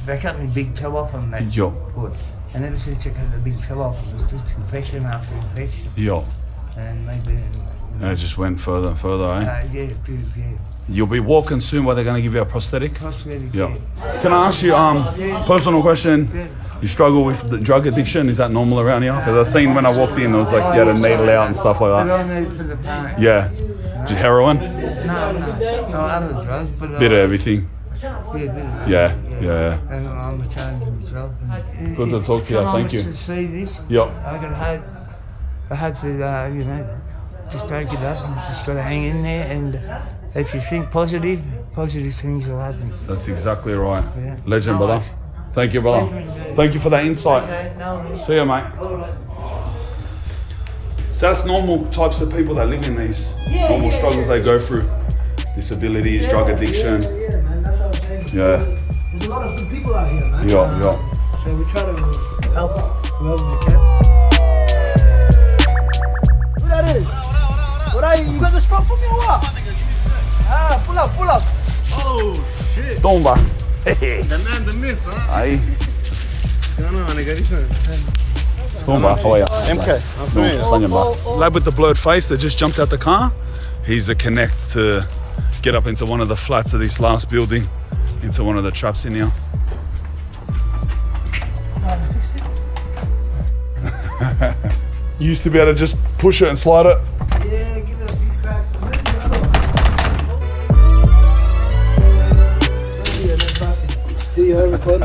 they cut my big toe off on that foot. And ever since I cut the big toe off, it was just infection after infection. Yeah. And maybe... And it just went further and further, eh? Yeah. You'll be walking soon where they're going to give you a prosthetic? Prosthetic, yeah. Can I ask you personal question? Yeah. You struggle with the drug addiction? Is that normal around here? Because I've seen when I walked in, it was like you had a needle out and stuff like that. I don't need for the pain. Yeah. Did heroin? No, other drugs, but... Bit of everything. Yeah. And I'm a change myself. Good to talk to you, thank you. To see this, yep. I hope that, you know, just take it up and just got to hang in there, and if you think positive things will happen. That's exactly right. Yeah. Legend, brother. Thank you, brother. Thank you for that insight. See you, mate. So that's normal types of people that live in these normal struggles they go through. Disabilities, drug addiction. Man, that's what I'm saying. Yeah. There's a lot of good people out here, man. Yeah. So we try to help whoever we can. Who that is? What are you? You got the spot for me or what? Pull up. Oh, shit. Tomba. The man, the myth, huh? Aí. Tomba, how are you? MK. Lad with the blurred face that just jumped out the car. He's a connect to get up into one of the flats of this last building, into one of the traps in here. You used to be able to just push it and slide it. Yeah, give it a few cracks. Do you ever record?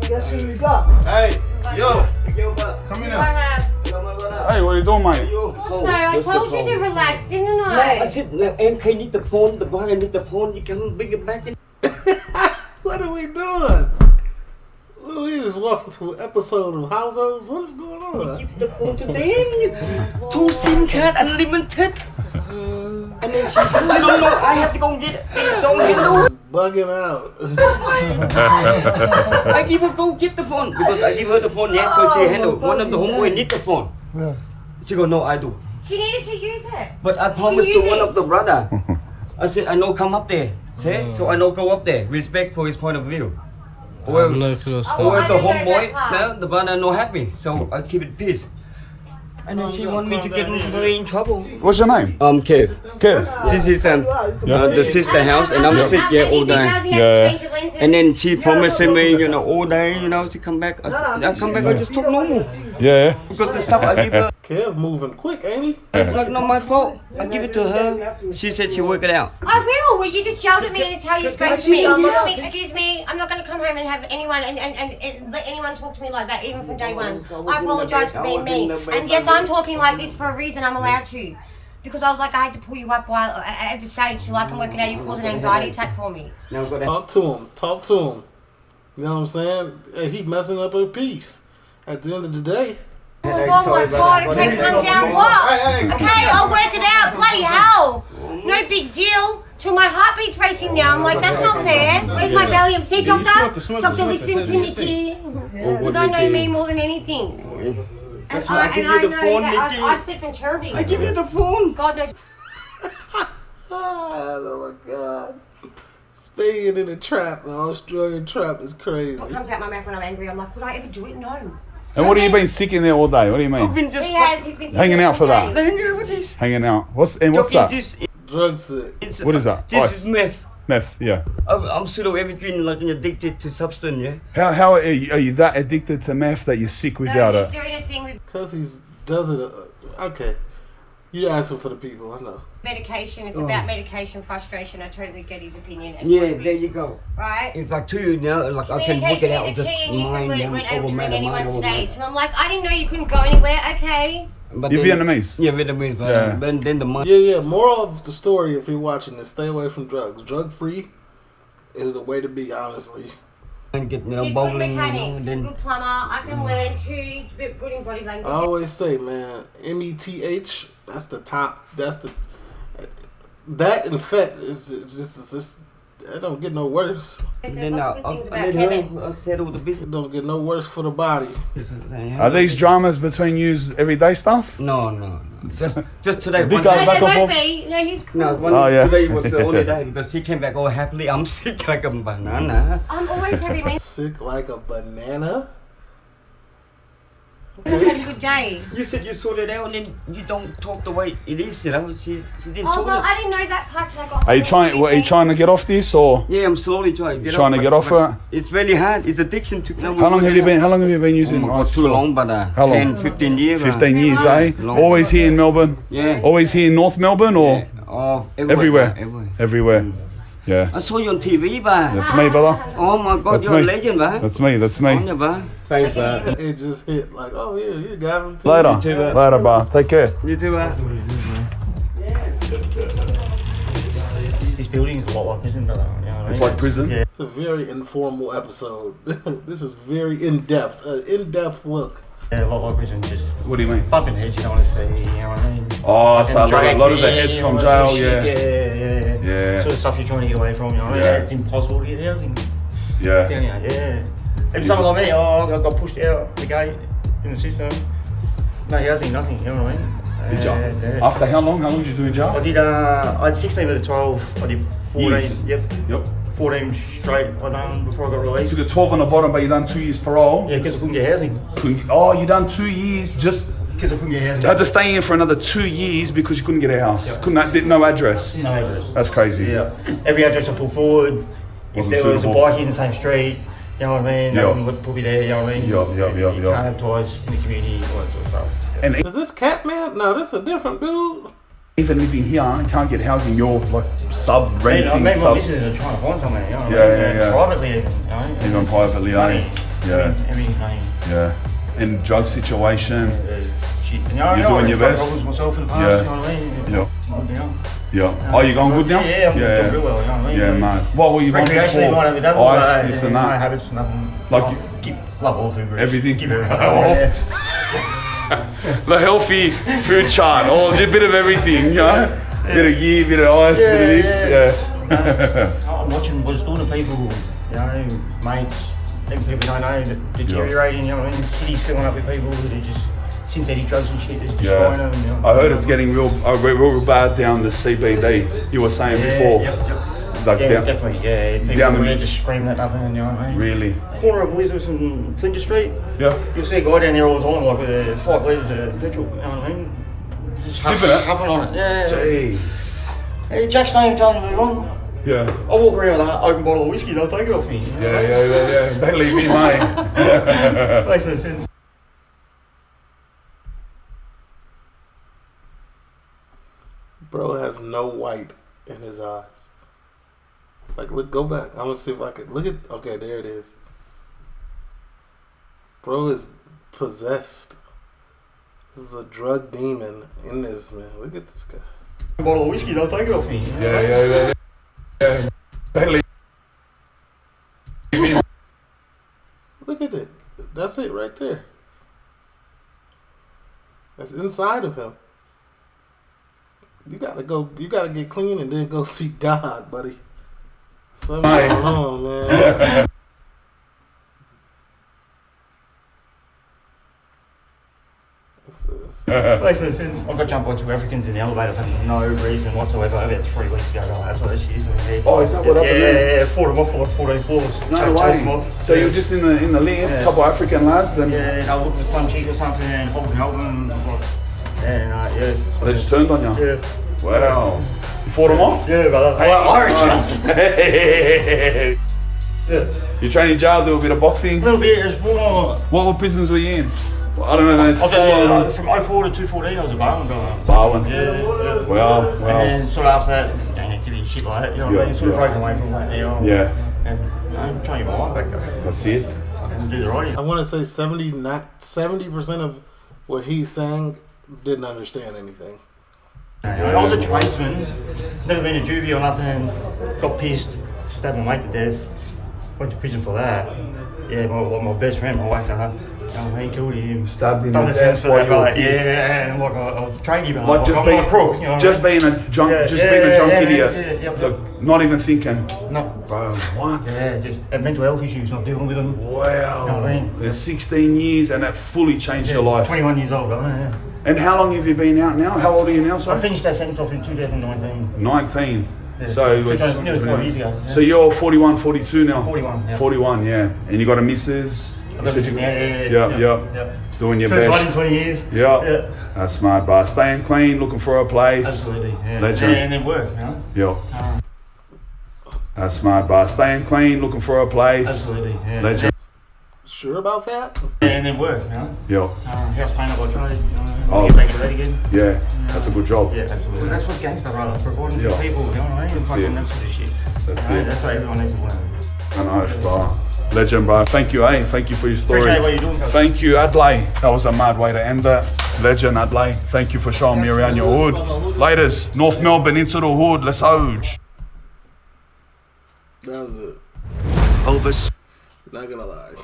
Guess who we got? Hey, yo. Come in now. Hey, what are you doing, mate? Sorry, I told you to relax, didn't I? I said, MK need the phone, the brother need the phone, you can bring it back in. What are we doing? We just walked into an episode of Households. What is going on? Give the phone to them. 2 SIM card unlimited. And then she said, you don't know, I have to go get it. Don't handle. Bugging out. I give her go get the phone because I give her the phone, yeah, so she handle. One of the homeboy need the phone. Yeah. She go, no, I do. She needed to use it. But I promised to one of the brother. I said, I know come up there. See? So I know go up there. Respect for his point of view. Well, the homeboy, the brother not happy. So I keep it peace. And then she want me to get in trouble. What's your name? Kev. Kev. This is the sister house, and I'm sick all day. Yeah. And then she promising me, all day, to come back. I come back, I just talk normal. Yeah. Because the stuff I give her. Kev moving quick, ain't he? It's like not my fault. I give it to her. She said she'll work it out. I will. Well, you just yelled at me and it's how you spoke to me. Excuse me, I'm not going to come home and have anyone and let anyone talk to me like that, even from day one. I apologise for being mean. And yes, I'm talking like this for a reason. I'm allowed to. Because I was like, I had to pull you up while at the stage, like I'm working out, you caused an anxiety attack for me. Talk to him. You know what I'm saying? Hey, he messing up her peace. At the end of the day. Oh my God, okay, calm down, what? Okay, I'll work it out, bloody hell. No big deal. Till my heartbeat's racing now. I'm like, that's not fair. Where's my Valium? See, doctor? Doctor, listen to Nikki. You don't know me more than anything. And I know that I've said some chirping. I give you the phone. God knows. Oh my God. Speaking in a trap, the Australian trap is crazy. What comes out my mouth when I'm angry? I'm like, would I ever do it? No. And what have you been sick in there all day? What do you mean? I've been just he's been hanging out for that. Hanging out with this. Hanging out. What's that? Drug sick. What is that? This is meth. Meth, yeah. I'm sort of everything like addicted to substance, yeah. How are you that addicted to meth that you're sick without it? Because he does it. Okay. You asking for the people, I know. Medication, it's about medication frustration. I totally get his opinion. And Yeah, there you go. Right? It's like two now, like I can work it out with just mine. Weren't able to ring anyone today. So I'm like, I didn't know you couldn't go anywhere. Okay. But You're Vietnamese? Yeah, Vietnamese, but then the money. Yeah. Moral of the story, if you're watching this, stay away from drugs. Drug free is the way to be, honestly. And get He's good mechanic, good plumber. I can learn too. He's good in body language. I always say, man, METH, that's the top. That's the that in fact is just it don't get no worse. And then I settle the business. It don't get no worse for the body. Are these dramas between yous everyday stuff? No. Just today. Big guy back and forth. No, he's cool. No, today was the only day because he came back all happily. I'm sick like a banana. I'm always happy, man. Sick like a banana? I've had a good day. You said you sorted it out and then you don't talk the way it is, you know. She didn't sort well, it. I didn't know that part till I got home. Are you trying to get off this or? Yeah, I'm slowly trying to get off it. It's really hard. It's addiction to. How long have you been using? Oh, too long, but how long? 10, 15 years. 15 years, eh? Long. Always here in Melbourne. Yeah. Always here in North Melbourne or? Yeah. Everywhere. Yeah. I saw you on TV, ba. That's me, brother. Oh my God, you're a legend, ba. That's me. Thanks, man. It just hit like, oh yeah, you got him too. Later, bar. Take care. You too, ba. This building is a lot like prison, brother. You know what I mean? It's like prison? Yeah. It's a very informal episode. This is very in-depth, an in-depth look. Yeah, a lot like prison, just... What do you mean? Bumping heads, you don't want to see, you know what I mean? Oh, so a lot of the heads from jail, yeah. Sort of stuff you're trying to get away from, you know what I mean? Yeah. It's impossible to get housing. Yeah. Down here, yeah. And someone like me, I got pushed out the gate in the system. No housing, nothing, you know what I mean? Did you? Yeah. After how long? How long did you do in jail? I had 16 with the 12. I did 14. Years. Yep. 14 straight I done before I got released. You did 12 on the bottom, but you done 2 years parole. Yeah, because I couldn't get housing. Oh, you done 2 years just because I couldn't get housing. You had to stay in for another 2 years because you couldn't get a house. Yep. No address. No address. That's crazy. Yeah. Every address I pulled forward, if there was a bike in the same street, you know what I mean? They wouldn't put me there, you know what I mean? You can't have ties in the community, all that sort of stuff. And is this Catman? No, this is a different dude. Even living here, you can't get housing. You're like sub-renting. My missus are trying to find somewhere, you know what I mean? Privately even, you know? Even privately, money. Yeah. Everything's money. Yeah. And drug situation. Shit. You're doing your best. Problems myself in the past, you know what I mean? Yeah. Oh, you going good now? Yeah, I'm doing real well, you know what I mean? Yeah, man. What were you going for? Recreationally, might have a double, ice, this and that. No habits, nothing. Like love all food groups. Everything? Give everything. The healthy food chart, just a bit of everything, you know? Bit of ghee, bit of ice, bit of this, I'm watching what's doing to people, you know, mates, even people don't know, deteriorating, you know what I mean? Cities filling up with people who are just synthetic drugs and shit, just destroying them. You know? I heard it's getting real bad down the CBD, you were saying before. Yep. Like Definitely, People are just screaming at nothing, you know what I mean? Really? Corner of Elizabeth and Flinders Street. Yeah. You'll see a guy down there all the time, like with 5 litres of petrol, you know what I mean? Just huffing on it, yeah. Jeez. Hey, Jack's name telling me to move on. Yeah. I walk around with an open bottle of whiskey, they'll take it off me. You know? Yeah. Don't leave me, mate. Makes no sense. Bro has no white in his eyes. Like, look, go back. I'm gonna see if I can look at. Okay, there it is. Bro is possessed. This is a drug demon in this man. Look at this guy. A bottle of whiskey, they'll take it off me. Yeah. Don't leave me. Look at it. That's it right there. That's inside of him. You gotta get clean and then go seek God, buddy. Something going on, man. Makes no sense. I got jumped by 2 Africans in the elevator for no reason whatsoever about 3 weeks ago. That's what that shit is. Oh, is that what happened? Yeah, fought them off for like 14 floors. No way. So you were just in the lift, a couple of African lads, and they were looking for some chick or something, and helping them. They just turned on you. Yeah. Wow. You fought them off? Yeah, brother. Irish guys. You train in jail, do a bit of boxing? A little bit. It's more. What prisons were you in? Well, I don't know. From 04 to 2014, I was a barman brother. Barman. Yeah. Wow. And then sort of after that, gang activity, shit like that. You know what I mean? Sort of broken away from that now. Yeah. And I'm trying to get my life back though. That's it. Fucking do the right. I want to say 70% of what he's saying didn't understand anything. I was a tradesman, never been to juvie or nothing, got pissed, stabbed my mate to death, went to prison for that. Yeah, my best friend, my wife's son, he killed him. Stabbed him to death for that, like, yeah, and like I was tradie behind, like just I'm being not a crook, you know just being a drunk, idiot. Yeah. Like, not even thinking. No. Bro, what? Yeah, just mental health issues, not dealing with them. Wow. You know what I mean? There's 16 years and that fully changed your life. 21 years old, yeah. And how long have you been out now? How old are you now, sorry? I finished that sentence off in 2019. 19. Yeah, so nearly 4 years ago. Yeah. So you're 41, 42 now? 41, yeah. 41, yeah. And you got a missus? Yeah. Doing your First best. one in 20 years. Yeah. That's smart, bro. Staying clean, looking for a place. Absolutely, yeah. Legend. And then work, you know? Yeah. That's smart, bro. Staying clean, looking for a place. Absolutely, yeah. Legend. Sure about that? And then work, you know? Yeah. House painter by trade, you know? Oh. Get back to that again. Yeah, that's a good job. Yeah, absolutely. Well, that's what gangster brother, providing for people, you know what I mean? That's the shit. That's it. That's what everyone needs to learn. I know, bro. Legend, bro. Thank you, Thank you for your story. Appreciate what you're doing, coach. Thank you, Adlai. That was a mad way to end that. Legend, Adlai. Thank you for showing me around your hood. Laters, North Melbourne into the hood. Let's oj. That was it. Not gonna lie.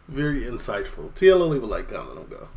Very insightful. TLO, leave a like, comment, and go.